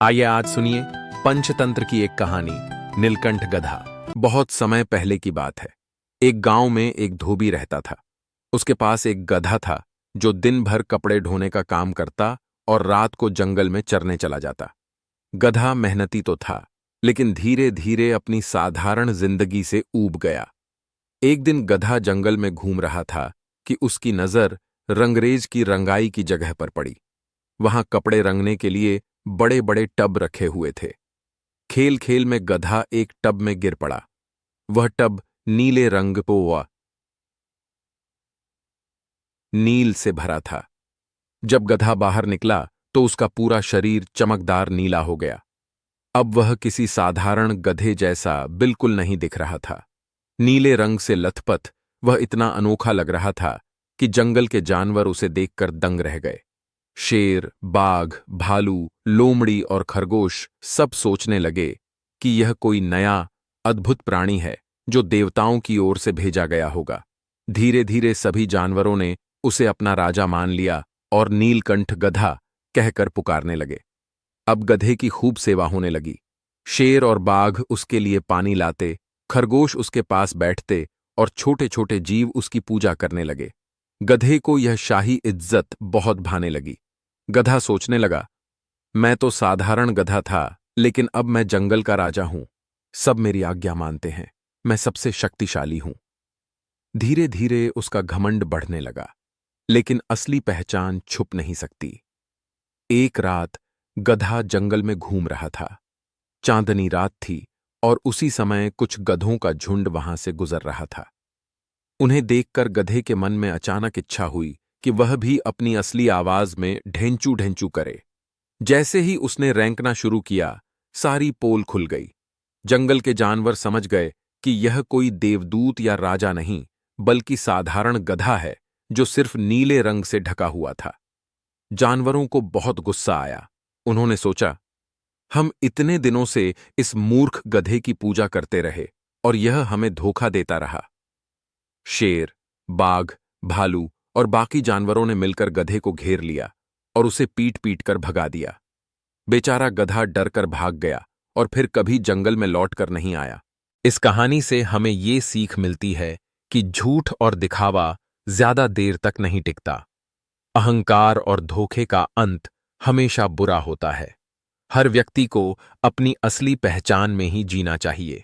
आइए आज सुनिए पंचतंत्र की एक कहानी, नीलकंठ गधा। बहुत समय पहले की बात है। एक गांव में एक धोबी रहता था। उसके पास एक गधा था जो दिन भर कपड़े ढोने का काम करता और रात को जंगल में चरने चला जाता। गधा मेहनती तो था, लेकिन धीरे धीरे अपनी साधारण जिंदगी से ऊब गया। एक दिन गधा जंगल में घूम रहा था कि उसकी नजर रंगरेज की रंगाई की जगह पर पड़ी। वहां कपड़े रंगने के लिए बड़े बड़े टब रखे हुए थे। खेल खेल में गधा एक टब में गिर पड़ा। वह टब नीले रंग पोवा नील से भरा था। जब गधा बाहर निकला तो उसका पूरा शरीर चमकदार नीला हो गया। अब वह किसी साधारण गधे जैसा बिल्कुल नहीं दिख रहा था। नीले रंग से लथपथ वह इतना अनोखा लग रहा था कि जंगल के जानवर उसे देखकर दंग रह गए। शेर, बाघ, भालू, लोमड़ी और खरगोश सब सोचने लगे कि यह कोई नया अद्भुत प्राणी है जो देवताओं की ओर से भेजा गया होगा। धीरे धीरे सभी जानवरों ने उसे अपना राजा मान लिया और नीलकंठ गधा कहकर पुकारने लगे। अब गधे की खूब सेवा होने लगी। शेर और बाघ उसके लिए पानी लाते, खरगोश उसके पास बैठते और छोटे छोटे जीव उसकी पूजा करने लगे। गधे को यह शाही इज्जत बहुत भाने लगी। गधा सोचने लगा, मैं तो साधारण गधा था, लेकिन अब मैं जंगल का राजा हूं। सब मेरी आज्ञा मानते हैं। मैं सबसे शक्तिशाली हूं। धीरे धीरे उसका घमंड बढ़ने लगा, लेकिन असली पहचान छुप नहीं सकती। एक रात गधा जंगल में घूम रहा था। चांदनी रात थी और उसी समय कुछ गधों का झुंड वहां से गुजर रहा था। उन्हें देखकर गधे के मन में अचानक इच्छा हुई कि वह भी अपनी असली आवाज में ढेंचू ढेंचू करे। जैसे ही उसने रैंकना शुरू किया, सारी पोल खुल गई। जंगल के जानवर समझ गए कि यह कोई देवदूत या राजा नहीं, बल्कि साधारण गधा है जो सिर्फ नीले रंग से ढका हुआ था। जानवरों को बहुत गुस्सा आया। उन्होंने सोचा, हम इतने दिनों से इस मूर्ख गधे की पूजा करते रहे और यह हमें धोखा देता रहा। शेर, बाघ, भालू और बाकी जानवरों ने मिलकर गधे को घेर लिया और उसे पीट पीट कर भगा दिया। बेचारा गधा डर कर भाग गया और फिर कभी जंगल में लौट कर नहीं आया। इस कहानी से हमें ये सीख मिलती है कि झूठ और दिखावा ज्यादा देर तक नहीं टिकता। अहंकार और धोखे का अंत हमेशा बुरा होता है। हर व्यक्ति को अपनी असली पहचान में ही जीना चाहिए।